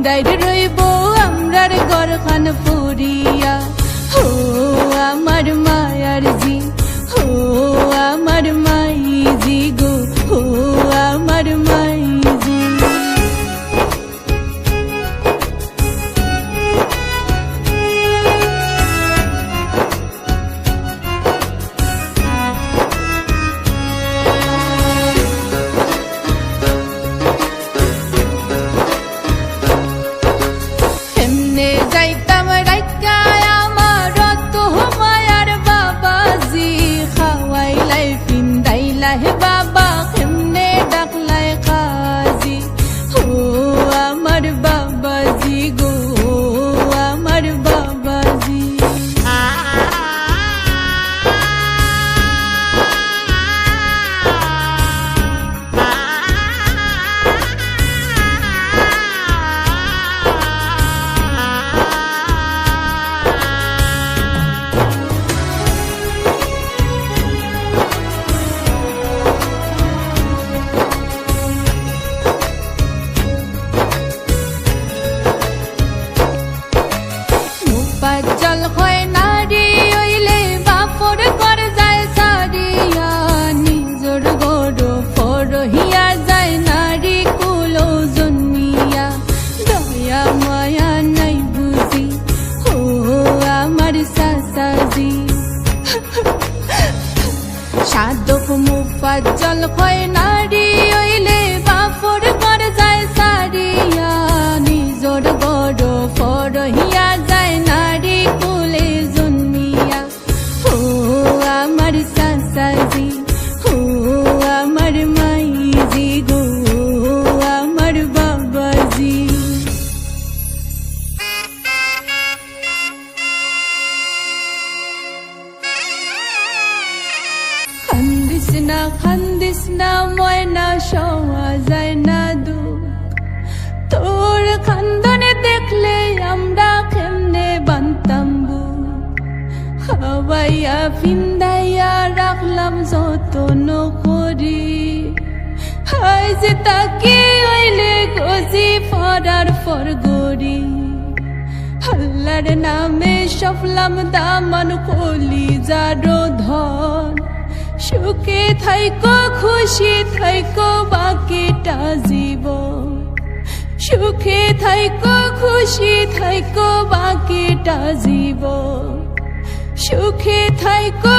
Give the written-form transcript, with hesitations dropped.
দাইরে রইব আমরার ঘরখান ফুরিয়া। ও আমার মায়ার জি, ও আমার মাইজি গো, ও আমার মাইজি। এমনে যাইতাম রাইকা আমার রত মায়ার বাবাজি, খাওয়াইলাই পিন্দাইলাই বাবা কেমনে ডাকলাই কাজি। ও আমার বাবাজি গো, ও আমার বাবাজি। জল হয় নারী হইলে বাপর ঘর যায় সারিয়া, নিজর গড় ফরহিয়া যায় নারী কুল জন্মিয়া। দয়া মায়া নাই বুঝি, ও আমার সাসাজি। সাধক মুফাজ্জল হয় নারী হইলে বাপর ঘর যায় সারিয়া, নিজর গড় ফরহিয়া যায় নারী কুলে জন্মিয়া। ও আমার সাসাজি, ও আমার মাইজি গো, ও আমার বাবাজি। খান্দিস না ময়না সওয়া যায় না দুঃখ, তোর খান্দনে দেখলে আমরা কেমনে বানতাম বুক। খাওয়াইয়া ফিন্দাইয়া রাখলাম যতন করি, হাই যে তাকে হইলে গজি ফরার ফরগরি। আল্লাহর নামে সফলাম দামান কলিজারো ধন, সুখে থাইকো খুশি থাইকো বাকিটা জীবন। সুখে থাইকো খুশি থাইকো বাকিটা জীবন, সুখে থাইকো।